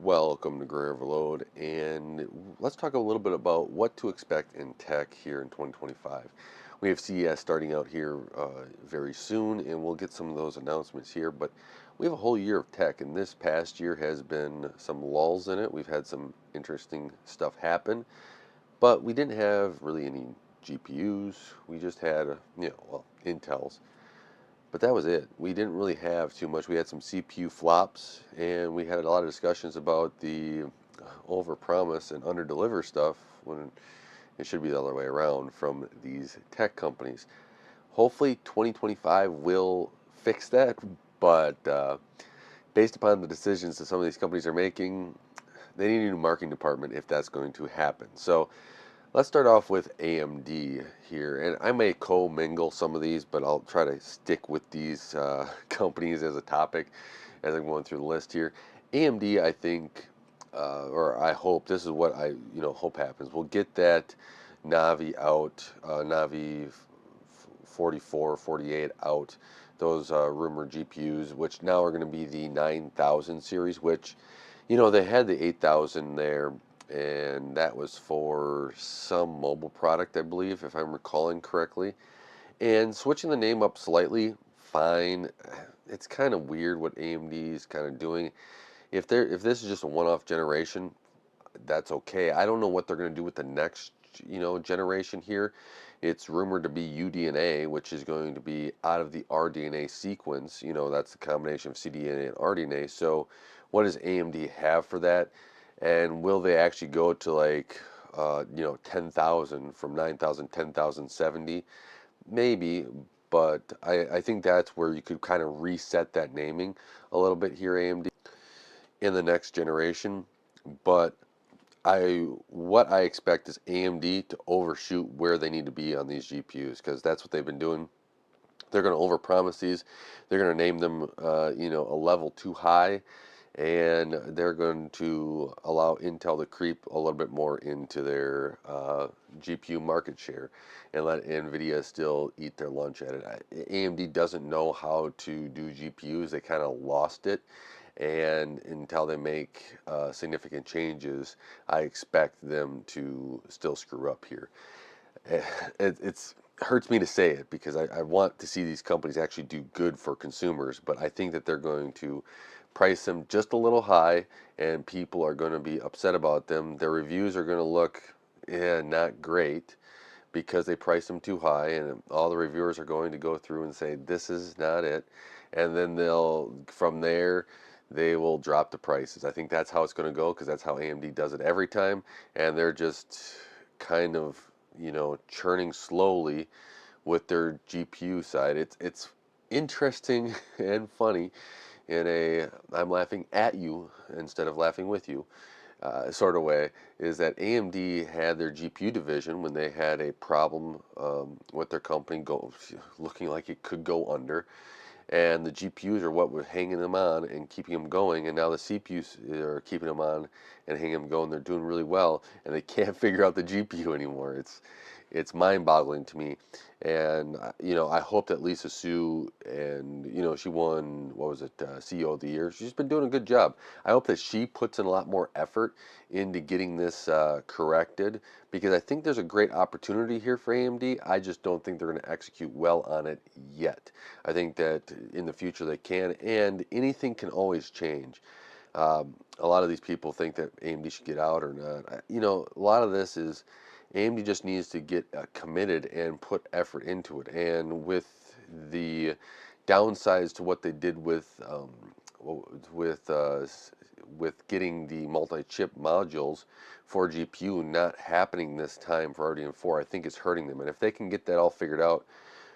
Welcome to Gray Overload, and let's talk a little bit about what to expect in tech here in 2025. We have CES starting out here very soon, and we'll get some of those announcements here. But we have a whole year of tech, and this past year has been some lulls in it. We've had some interesting stuff happen, but we didn't have really any GPUs. We just had, Intel's. But that was it. We didn't really have too much. We had some CPU flops, and we had a lot of discussions about the overpromise and underdeliver stuff when it should be the other way around from these tech companies. Hopefully, 2025 will fix that, but based upon the decisions that some of these companies are making, they need a new marketing department if that's going to happen. So let's start off with AMD here, and I may co-mingle some of these, but I'll try to stick with these companies as a topic as I'm going through the list here. AMD, I think, or I hope this is what I hope happens. We'll get that Navi out, Navi 44, 48 out. Those rumored GPUs, which now are going to be the 9000 series, which they had the 8000 there, and that was for some mobile product, I believe, if I'm recalling correctly. And switching the name up slightly, fine. It's kind of weird what AMD is kind of doing. If this is just a one-off generation, that's okay. I don't know what they're going to do with the next, generation here. It's rumored to be UDNA, which is going to be out of the RDNA sequence. That's the combination of CDNA and RDNA. So, what does AMD have for that? And will they actually go to 10,000 from 9,000, 10,070? Maybe, but I think that's where you could kind of reset that naming a little bit here, AMD, in the next generation. But what I expect is AMD to overshoot where they need to be on these GPUs because that's what they've been doing. They're going to overpromise these. They're going to name them, a level too high, and they're going to allow Intel to creep a little bit more into their GPU market share and let Nvidia still eat their lunch at it. AMD doesn't know how to do GPUs. They kind of lost it, and until they make significant changes, I expect them to still screw up here. It's hurts me to say it because I want to see these companies actually do good for consumers, but I think that they're going to price them just a little high, and people are going to be upset about them. Their reviews are going to look, not great because they price them too high, and all the reviewers are going to go through and say this is not it, and then from there they will drop the prices. I think that's how it's going to go because that's how AMD does it every time, and they're just kind of churning slowly with their GPU side. It's interesting and funny in a I'm laughing at you instead of laughing with you sort of way, is that AMD had their GPU division when they had a problem with their company looking like it could go under, and the GPUs are what was hanging them on and keeping them going, and now the CPUs are keeping them on and hanging them going. They're doing really well, and they can't figure out the GPU anymore. It's mind-boggling to me, and I hope that Lisa Su, and she won, what was it, CEO of the year. She's been doing a good job. I hope that she puts in a lot more effort into getting this corrected, because I think there's a great opportunity here for AMD. I just don't think they're going to execute well on it yet. I think that in the future they can, and anything can always change. A lot of these people think that AMD should get out or not. A lot of this is AMD just needs to get committed and put effort into it. And with the downsides to what they did with uh, with getting the multi-chip modules for GPU not happening this time for RDNA4, I think it's hurting them. And if they can get that all figured out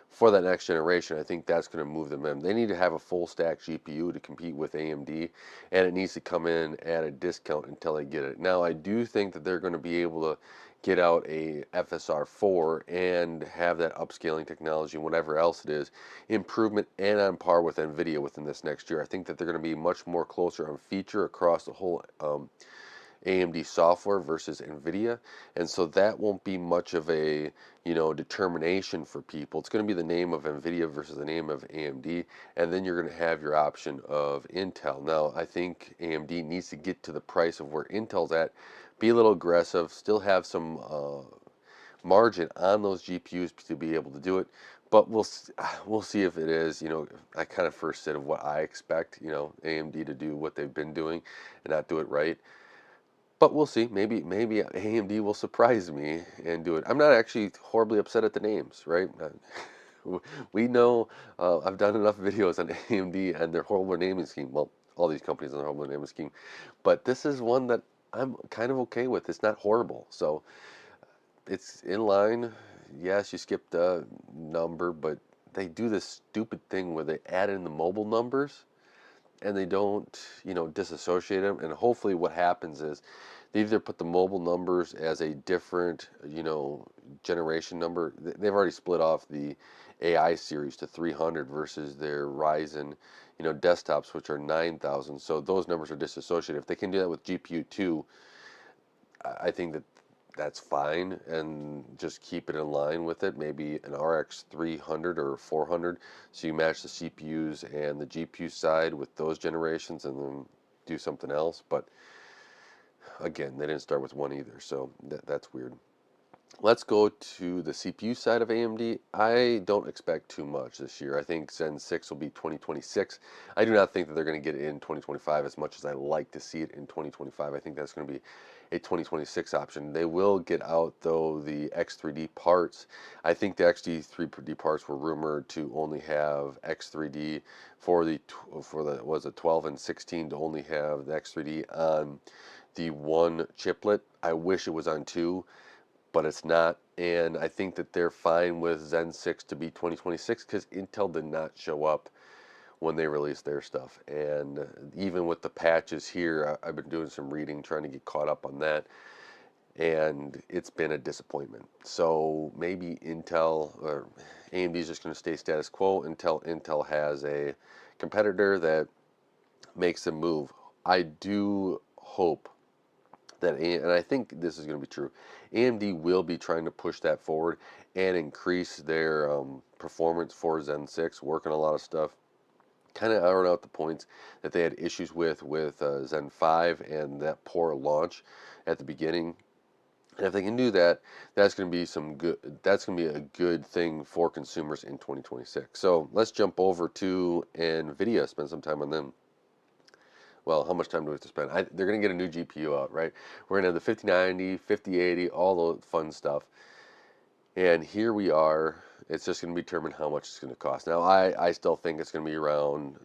for that next generation, I think that's going to move them in. They need to have a full stack GPU to compete with AMD, and it needs to come in at a discount until they get it. Now, I do think that they're going to be able to get out a FSR4 and have that upscaling technology and whatever else it is, improvement and on par with Nvidia within this next year. I think that they're going to be much more closer on feature across the whole AMD software versus Nvidia, and so that won't be much of a, determination for people. It's going to be the name of Nvidia versus the name of AMD, and then you're going to have your option of Intel. Now, I think AMD needs to get to the price of where Intel's at, be a little aggressive, still have some margin on those GPUs to be able to do it. But we'll see if it is. I kind of first said of what I expect. AMD to do what they've been doing and not do it right. But we'll see. Maybe AMD will surprise me and do it. I'm not actually horribly upset at the names, right? We know I've done enough videos on AMD and their horrible naming scheme. Well, all these companies on their horrible naming scheme, but this is one that I'm kind of okay with. It's not horrible, so it's in line. Yes, you skipped a number, but they do this stupid thing where they add in the mobile numbers and they don't, disassociate them. And hopefully, what happens is they either put the mobile numbers as a different, generation number. They've already split off the AI series to 300 versus their Ryzen, desktops, which are 9,000. So those numbers are disassociated. If they can do that with GPU 2, I think that's fine, and just keep it in line with it. Maybe an RX 300 or 400, so you match the CPUs and the GPU side with those generations, and then do something else. But again, they didn't start with one either, so that's weird. Let's go to the CPU side of AMD. I don't expect too much this year. I think Zen 6 will be 2026. I do not think that they're going to get it in 2025 as much as I like to see it in 2025. I think that's going to be a 2026 option. They will get out, though, the X3D parts. I think the X3D parts were rumored to only have X3D for the was it 12 and 16 to only have the X3D on the one chiplet. I wish it was on two, but it's not. And I think that they're fine with Zen 6 to be 2026 because Intel did not show up when they released their stuff. And even with the patches here, I've been doing some reading, trying to get caught up on that, and it's been a disappointment. So maybe Intel or AMD is just going to stay status quo until Intel has a competitor that makes a move. I do hope and I think this is going to be true, AMD will be trying to push that forward and increase their performance for Zen 6, working a lot of stuff, kind of iron out the points that they had issues with Zen 5 and that poor launch at the beginning. And if they can do that, that's going to be some good. That's going to be a good thing for consumers in 2026. So let's jump over to Nvidia. Spend some time on them. Well, how much time do we have to spend? They're going to get a new GPU out, right? We're going to have the 5090, 5080, all the fun stuff. And here we are. It's just going to be determined how much it's going to cost. Now, I still think it's going to be around,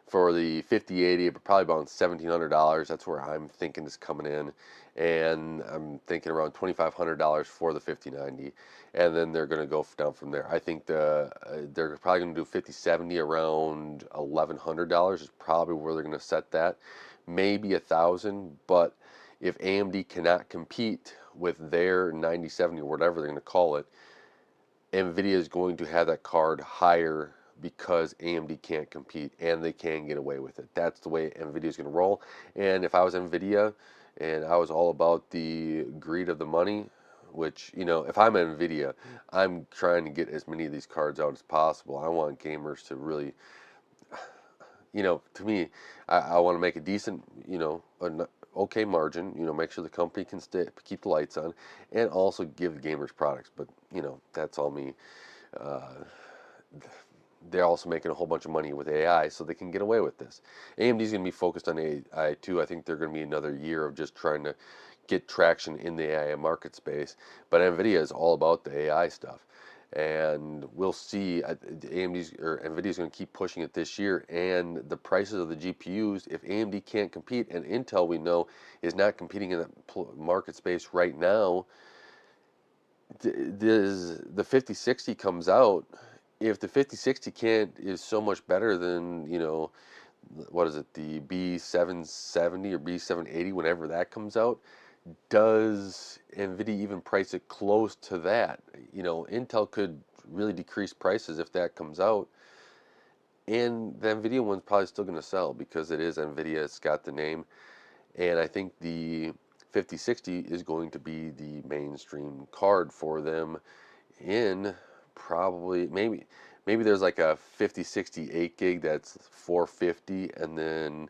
for the 5080, probably about $1,700. That's where I'm thinking is coming in. And I'm thinking around $2,500 for the 5090. And then they're going to go down from there. I think they're probably going to do 5070 around $1,100 is probably where they're going to set that. Maybe 1,000, but if AMD cannot compete with their 9070 or whatever they're going to call it, Nvidia is going to have that card higher because AMD can't compete and they can get away with it. That's the way Nvidia is going to roll. And if I was Nvidia and I was all about the greed of the money, which, if I'm Nvidia, I'm trying to get as many of these cards out as possible. I want gamers to really, to me, I want to make a decent, an okay margin, make sure the company can keep the lights on, and also give the gamers products. But, that's all me. Uh, they're also making a whole bunch of money with AI, so they can get away with this. AMD is going to be focused on AI too. I think they're going to be another year of just trying to get traction in the AI market space. But Nvidia is all about the AI stuff, and we'll see. AMD's or Nvidia is going to keep pushing it this year. And the prices of the GPUs, if AMD can't compete, and Intel we know is not competing in that market space right now, the 5060 comes out. If the 5060 can't is so much better than, what is it, the B770 or B780, whenever that comes out, does Nvidia even price it close to that? Intel could really decrease prices if that comes out, and the Nvidia one's probably still going to sell because it is Nvidia. It's got the name, And I think the 5060 is going to be the mainstream card for them in probably maybe there's like a 5060 8 gig that's 450, and then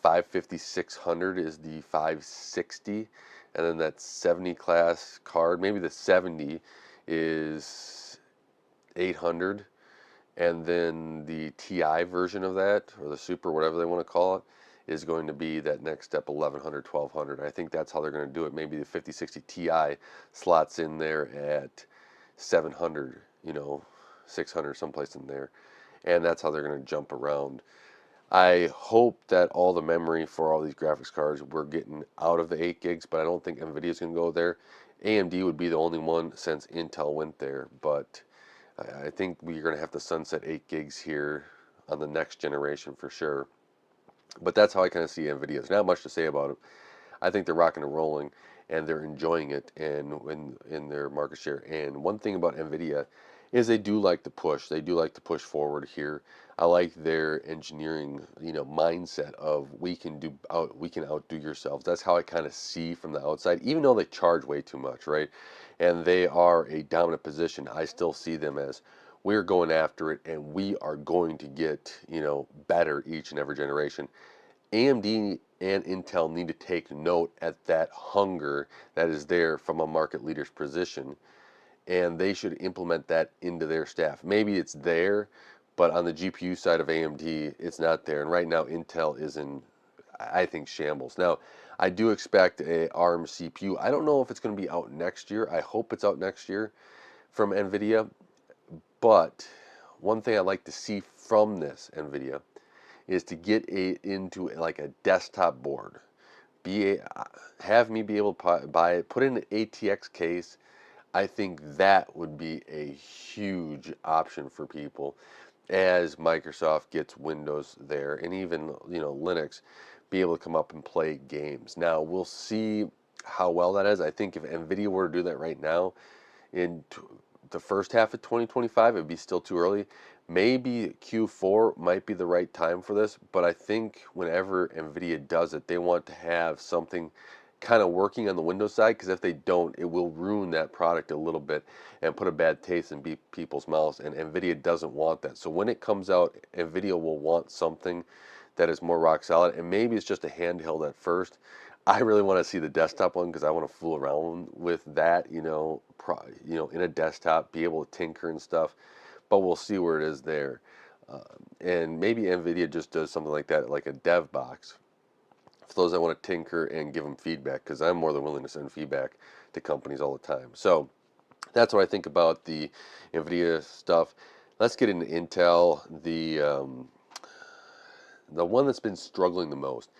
550 600 is the 560, and then that 70 class card, maybe the 70 is 800, and then the TI version of that, or the Super, whatever they want to call it, is going to be that next step, 1100, 1200. I think that's how they're going to do it. Maybe the 5060 Ti slots in there at 700, 600, someplace in there. And that's how they're going to jump around. I hope that all the memory for all these graphics cards, we're getting out of the 8 gigs, but I don't think Nvidia's going to go there. AMD would be the only one since Intel went there, but I think we're going to have to sunset 8 gigs here on the next generation for sure. But that's how I kind of see Nvidia. There's not much to say about it. I think they're rocking and rolling, and they're enjoying it, and in their market share. And one thing about Nvidia is they do like to push. They do like to push forward here. I like their engineering, mindset of we can outdo yourselves. That's how I kind of see from the outside. Even though they charge way too much, right? And they are a dominant position, I still see them as we're going after it, and we are going to get, better each and every generation. AMD and Intel need to take note at that hunger that is there from a market leader's position, and they should implement that into their staff. Maybe it's there, but on the GPU side of AMD, it's not there. And right now, Intel is in, I think, shambles. Now, I do expect a ARM CPU. I don't know if it's going to be out next year. I hope it's out next year from Nvidia. But one thing I'd like to see from this Nvidia is to get into like a desktop board. Have me be able to buy it, put in an ATX case. I think that would be a huge option for people as Microsoft gets Windows there, and even Linux, be able to come up and play games. Now we'll see how well that is. I think if Nvidia were to do that right now, in the first half of 2025, it'd be still too early. Maybe Q4 might be the right time for this, but I think whenever Nvidia does it, they want to have something kind of working on the Windows side, because if they don't, it will ruin that product a little bit and put a bad taste in people's mouths, and Nvidia doesn't want that. So when it comes out, Nvidia will want something that is more rock solid, and maybe it's just a handheld at first. I really want to see the desktop one because I want to fool around with that, in a desktop, be able to tinker and stuff. But we'll see where it is there. Uh, and maybe Nvidia just does something like that, like a dev box for those that want to tinker and give them feedback, because I'm more than willing to send feedback to companies all the time. So that's what I think about the Nvidia stuff. Let's get into Intel, the one that's been struggling the most.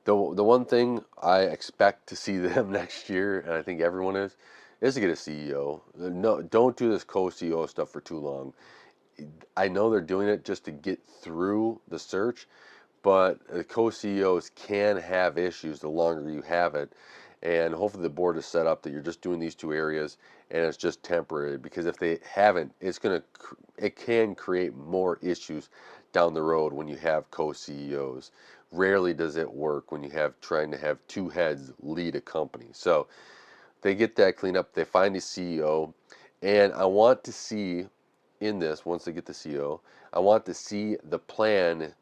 The one thing I expect to see them next year, and I think everyone is to get a CEO. No, don't do this co-CEO stuff for too long. I know they're doing it just to get through the search, but the co-CEOs can have issues the longer you have it. And hopefully the board is set up that you're just doing these two areas and it's just temporary, because if they haven't, it can create more issues down the road when you have co-CEOs. Rarely does it work when you have trying to have two heads lead a company. So they get that cleaned up, they find a CEO, and I want to see in this, once they get the CEO, I want to see the plan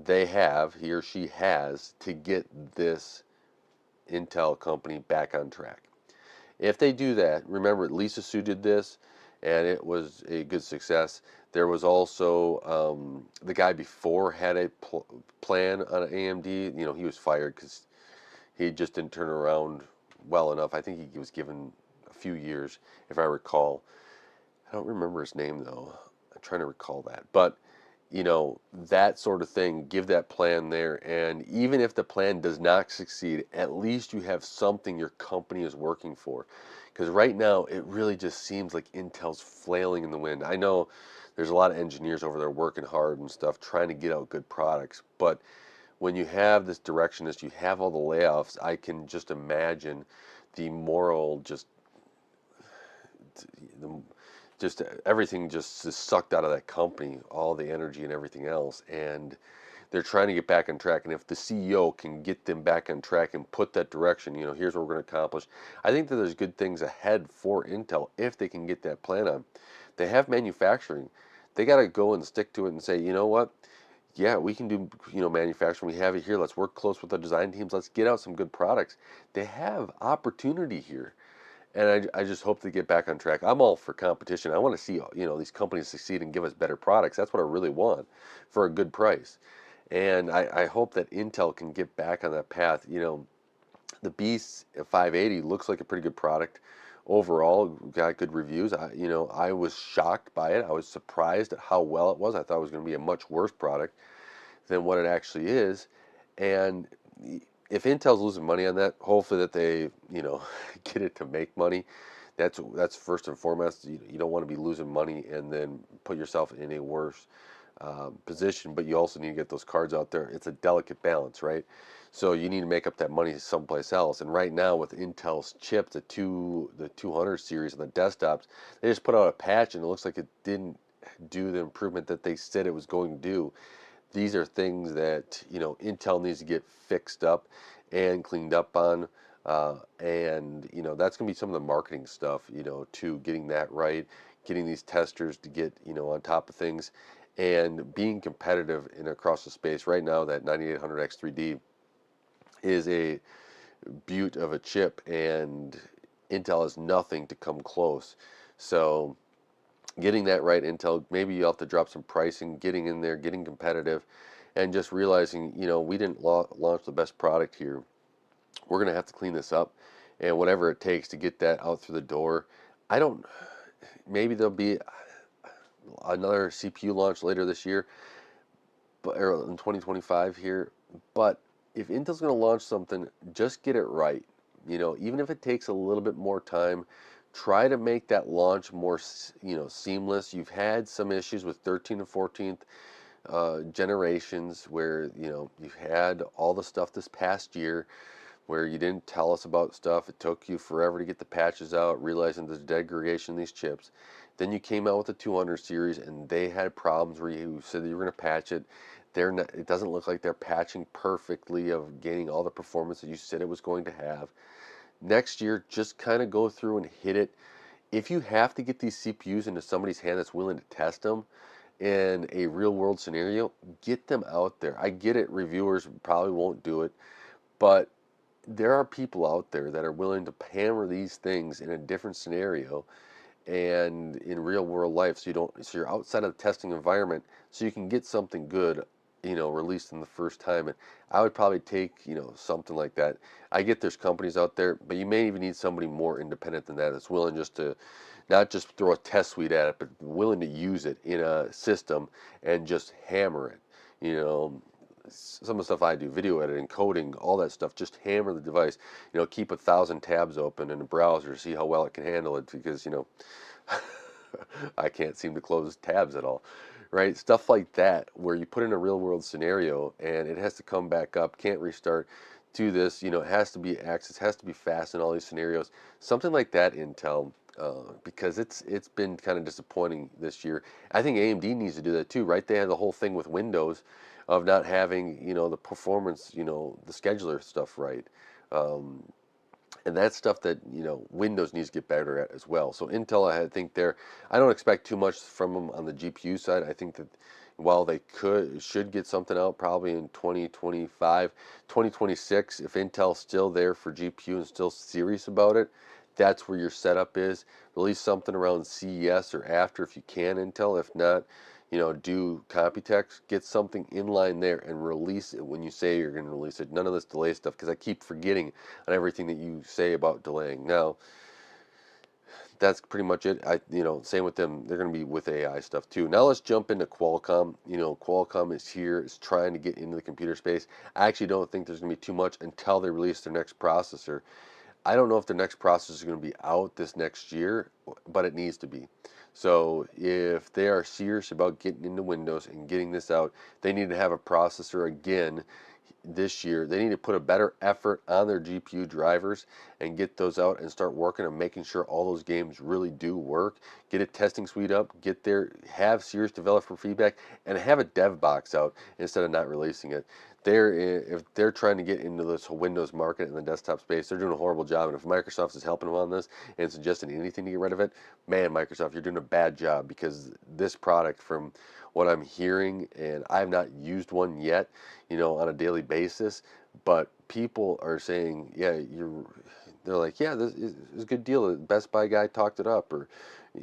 he or she has, to get this Intel company back on track. If they do that, remember Lisa Su did this, and it was a good success. There was also the guy before had a plan on AMD. He was fired because he just didn't turn around well enough. I think he was given a few years, if I recall. I don't remember his name though. I'm trying to recall that, but that sort of thing, give that plan there. And even if the plan does not succeed, at least you have something your company is working for. Because right now, it really just seems like Intel's flailing in the wind. I know there's a lot of engineers over there working hard and stuff, trying to get out good products. But when you have this directionist, you have all the layoffs, I can just imagine the moral the just everything just is sucked out of that company, all the energy and everything else. And they're trying to get back on track. And if the CEO can get them back on track and put that direction, here's what we're going to accomplish. I think that there's good things ahead for Intel if they can get that plan on. They have manufacturing. They got to go and stick to it and say, you know what? Yeah, we can do, manufacturing. We have it here. Let's work close with the design teams. Let's get out some good products. They have opportunity here. And I just hope to get back on track. I'm all for competition. I want to see, these companies succeed and give us better products. That's what I really want for a good price. And I hope that Intel can get back on that path. The Beast 580 looks like a pretty good product overall. Got good reviews. I was shocked by it. I was surprised at how well it was. I thought it was going to be a much worse product than what it actually is. And if Intel's losing money on that, hopefully that they, get it to make money. That's first and foremost. You don't want to be losing money and then put yourself in a worse position, but you also need to get those cards out there. It's a delicate balance, right? So you need to make up that money someplace else. And right now with Intel's chip, the 200 series on the desktops, they just put out a patch and it looks like it didn't do the improvement that they said it was going to do. These are things that Intel needs to get fixed up and cleaned up on, and that's going to be some of the marketing stuff, to getting that right, getting these testers to get on top of things, and being competitive in across the space. Right now, that 9800X3D is a beaut of a chip, and Intel has nothing to come close. So getting that right, Intel, maybe you have to drop some pricing, getting in there, getting competitive, and just realizing, we didn't launch the best product here. We're going to have to clean this up, and whatever it takes to get that out through the door. I don't, maybe there'll be another CPU launch later this year, but or in 2025 here. But if Intel's going to launch something, just get it right. Even if it takes a little bit more time, try to make that launch more, seamless. You've had some issues with 13th and 14th generations where, you've had all the stuff this past year where you didn't tell us about stuff. It took you forever to get the patches out, realizing the degradation of these chips. Then you came out with the 200 series and they had problems where you said that you were going to patch it. They're not, it doesn't look like they're patching perfectly of gaining all the performance that you said it was going to have. Next year, just kind of go through and hit it. If you have to get these CPUs into somebody's hand that's willing to test them in a real world scenario, get them out there. I get it, reviewers probably won't do it, but there are people out there that are willing to hammer these things in a different scenario and in real world life, so you're outside of the testing environment, so you can get something good released in the first time. And I would probably take something like that. I get there's companies out there, but you may even need somebody more independent than that, that's willing just to not just throw a test suite at it, but willing to use it in a system and just hammer it. you know some of the stuff I do, video editing, coding, all that stuff, just hammer the device. Keep 1,000 tabs open in a browser, see how well it can handle it, because I can't seem to close tabs at all, right? Stuff like that, where you put in a real world scenario and it has to come back up, can't restart. To this, it has to be access, has to be fast in all these scenarios. Something like that, Intel, because it's been kind of disappointing this year. I think AMD needs to do that too, right? They had the whole thing with Windows of not having the performance, the scheduler stuff right. Um, and that's stuff that Windows needs to get better at as well. So Intel, I think I don't expect too much from them on the GPU side. I think that while they should get something out probably in 2025, 2026, if Intel's still there for GPU and still serious about it, that's where your setup is. Release something around CES or after if you can, Intel. If not, do Computex, get something in line there and release it when you say you're going to release it. None of this delay stuff, because I keep forgetting on everything that you say about delaying. Now, that's pretty much it. Same with them. They're going to be with AI stuff too. Now let's jump into Qualcomm. Qualcomm is here, is trying to get into the computer space. I actually don't think there's going to be too much until they release their next processor. I don't know if the next processor is going to be out this next year, but it needs to be. So if they are serious about getting into Windows and getting this out, they need to have a processor again this year. They need to put a better effort on their GPU drivers and get those out and start working on making sure all those games really do work. Get a testing suite up, get there, have serious developer feedback, and have a dev box out instead of not releasing it. If they're trying to get into this Windows market in the desktop space, they're doing a horrible job. And if Microsoft is helping them on this and suggesting anything to get rid of it, man, Microsoft, you're doing a bad job, because this product, from what I'm hearing, and I've not used one yet, on a daily basis, but people are saying, yeah, they're like, yeah, this is a good deal. The Best Buy guy talked it up, or,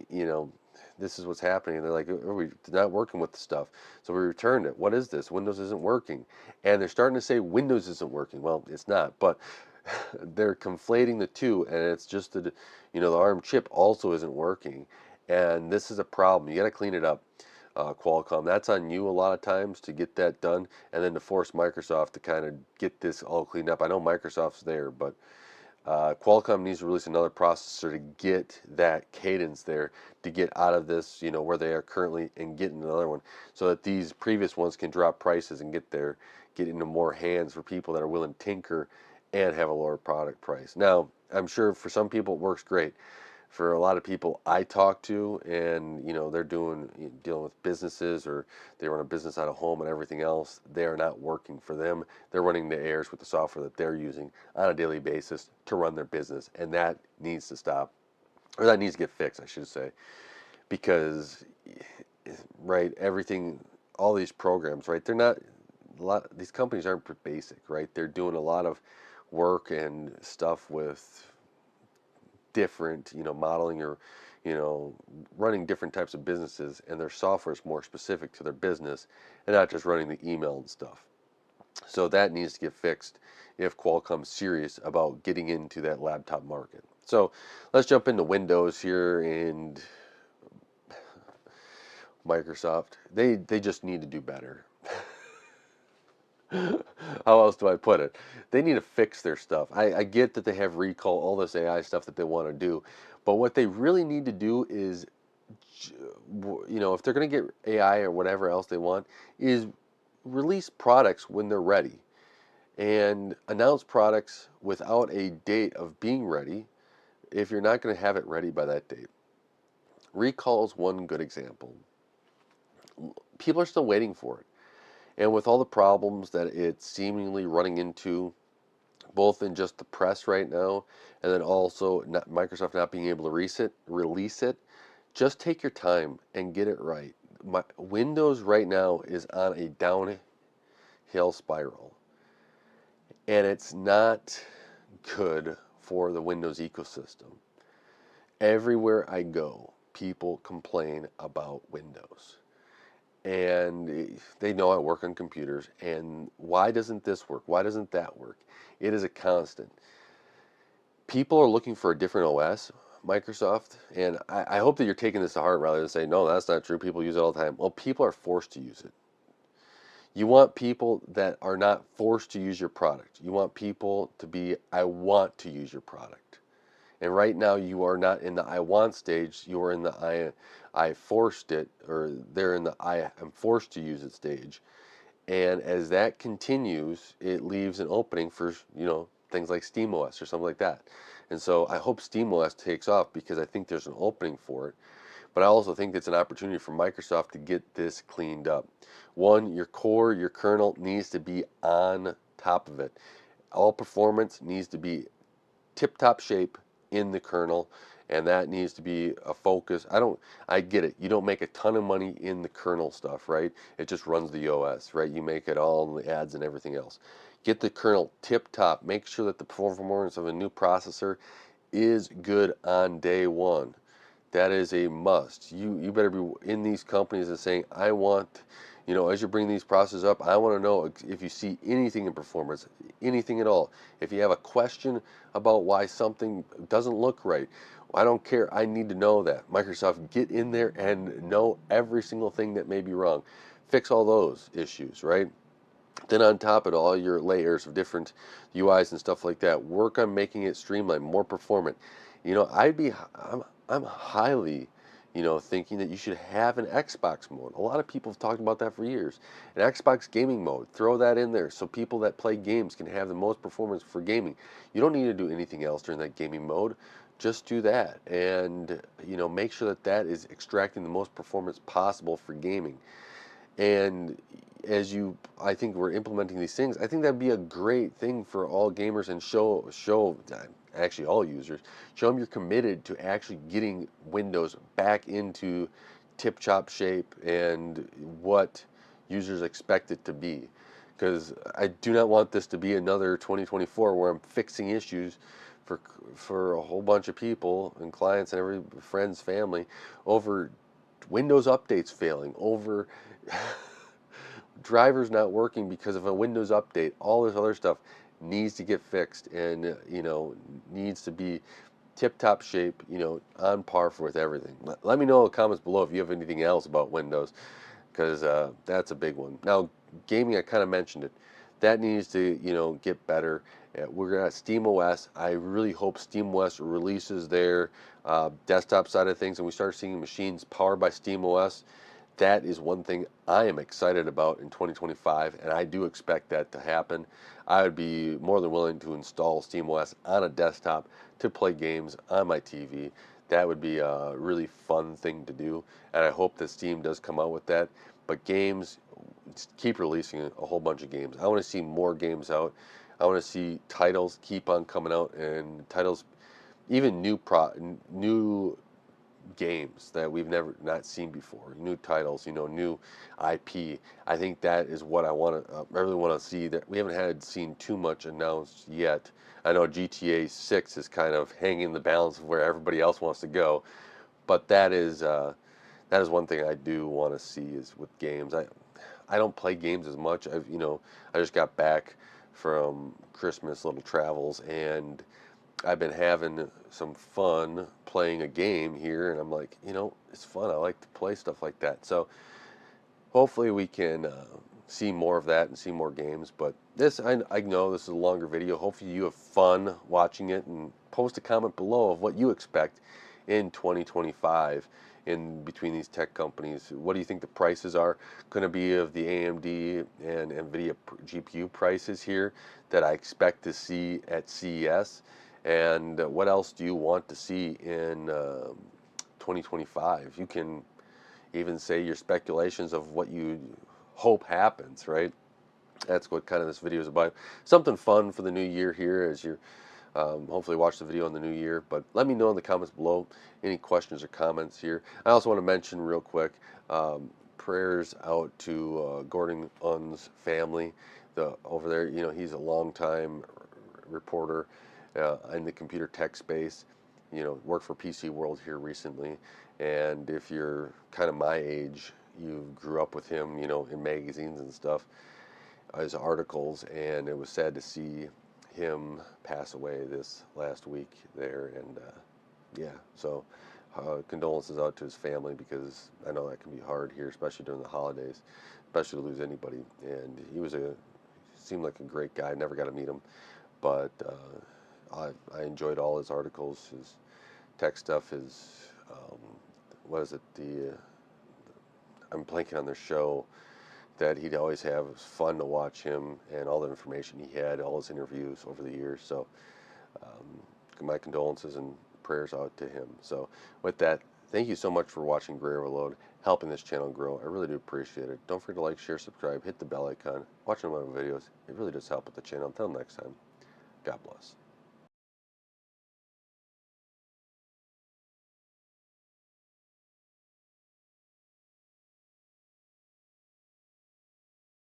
you know, this is what's happening. And they're like, are we not working with the stuff? So we returned it. What is this? Windows isn't working. And they're starting to say Windows isn't working. Well, it's not, but they're conflating the two, and it's just that, the ARM chip also isn't working. And this is a problem. You got to clean it up. Qualcomm, that's on you a lot of times to get that done, and then to force Microsoft to kind of get this all cleaned up. I know Microsoft's there, but Qualcomm needs to release another processor to get that cadence there, to get out of this, where they are currently, and get another one, so that these previous ones can drop prices and get into more hands for people that are willing to tinker and have a lower product price. Now, I'm sure for some people it works great. For a lot of people I talk to, and they're dealing with businesses, or they run a business out of home and everything else, they are not working for them. They're running the airs with the software that they're using on a daily basis to run their business, and that needs to stop, or that needs to get fixed, I should say, because right, everything, all these programs, right, they're not, these companies aren't basic, right? They're doing a lot of work and stuff with different, modeling, or, running different types of businesses, and their software is more specific to their business and not just running the email and stuff. So that needs to get fixed if Qualcomm's serious about getting into that laptop market. So let's jump into Windows here, and Microsoft. They just need to do better. How else do I put it? They need to fix their stuff. I get that they have recall, all this AI stuff that they want to do, but what they really need to do is, if they're going to get AI or whatever else they want, is release products when they're ready, and announce products without a date of being ready if you're not going to have it ready by that date. Recall is one good example. People are still waiting for it. And with all the problems that it's seemingly running into, both in just the press right now, and then also Microsoft not being able to release it, just take your time and get it right. Windows right now is on a downhill spiral, and it's not good for the Windows ecosystem. Everywhere I go, people complain about Windows. And they know I work on computers, and why doesn't this work? Why doesn't that work? It is a constant. People are looking for a different OS, Microsoft, and I hope that you're taking this to heart rather than saying, no, that's not true. People use it all the time. Well, people are forced to use it. You want people that are not forced to use your product. You want people to be, I want to use your product. And right now you are not in the I want stage, you are in the I forced it, or they're in the I am forced to use it stage. And as that continues, it leaves an opening for, things like SteamOS or something like that. And so I hope SteamOS takes off, because I think there's an opening for it. But I also think it's an opportunity for Microsoft to get this cleaned up. One, your core, your kernel needs to be on top of it. All performance needs to be tip-top shape in the kernel, and that needs to be a focus. I get it. You don't make a ton of money in the kernel stuff, right? It just runs the OS, right? You make it all in the ads and everything else. Get the kernel tip-top. Make sure that the performance of a new processor is good on day one. That is a must. You better be in these companies and saying, I want, as you bring these processes up, I want to know if you see anything in performance, anything at all. If you have a question about why something doesn't look right, I don't care. I need to know that. Microsoft, get in there and know every single thing that may be wrong. Fix all those issues, right? Then on top of it, all your layers of different UIs and stuff like that, work on making it streamlined, more performant. I'm highly, thinking that you should have an Xbox mode. A lot of people have talked about that for years. An Xbox gaming mode, throw that in there so people that play games can have the most performance for gaming. You don't need to do anything else during that gaming mode. Just do that, and make sure that that is extracting the most performance possible for gaming. And I think we're implementing these things. I think that'd be a great thing for all gamers, and show actually all users. Show them you're committed to actually getting Windows back into tip-top shape and what users expect it to be. Because I do not want this to be another 2024 where I'm fixing issues for a whole bunch of people and clients and every friend's family over Windows updates failing, over drivers not working because of a Windows update. All this other stuff needs to get fixed, and needs to be tip-top shape, on par with everything. Let me know in the comments below if you have anything else about Windows, because that's a big one. Now, gaming, I kind of mentioned it. That needs to, get better. We're gonna SteamOS. I really hope SteamOS releases their desktop side of things, and we start seeing machines powered by SteamOS. That is one thing I am excited about in 2025, and I do expect that to happen. I would be more than willing to install SteamOS on a desktop to play games on my TV. That would be a really fun thing to do, and I hope that Steam does come out with that. But games, keep releasing a whole bunch of games. I want to see more games out. I want to see titles keep on coming out, and titles, even new games that we've never not seen before, new titles, new IP. I think that is what I really want to see. That we haven't seen too much announced yet. I know GTA 6 is kind of hanging the balance of where everybody else wants to go, but that is one thing I do want to see is with games. I don't play games as much. I just got back from Christmas little travels, and I've been having some fun playing a game here, and I'm like, it's fun. I like to play stuff like that. So hopefully we can see more of that and see more games. But I know this is a longer video. Hopefully you have fun watching it, and post a comment below of what you expect in 2025 in between these tech companies. What do you think the prices are going to be of the AMD and Nvidia GPU prices here that I expect to see at CES? And what else do you want to see in 2025? You can even say your speculations of what you hope happens, right? That's what kind of this video is about. Something fun for the new year here as you're hopefully watch the video in the new year. But let me know in the comments below any questions or comments here. I also want to mention real quick, prayers out to Gordon Unn's family. Over there, he's a longtime reporter in the computer tech space. Worked for PC World here recently, and if you're kind of my age, you grew up with him, in magazines and stuff, his articles, and it was sad to see him pass away this last week there, and yeah, so condolences out to his family, because I know that can be hard here, especially during the holidays, especially to lose anybody. And seemed like a great guy. Never got to meet him, but I enjoyed all his articles, his tech stuff, his what is it? I'm blanking on their show that he'd always have. It was fun to watch him and all the information he had, all his interviews over the years. So my condolences and prayers out to him. So with that, thank you so much for watching Gray Overload, helping this channel grow. I really do appreciate it. Don't forget to like, share, subscribe, hit the bell icon, watch one of my videos. It really does help with the channel. Until next time, God bless.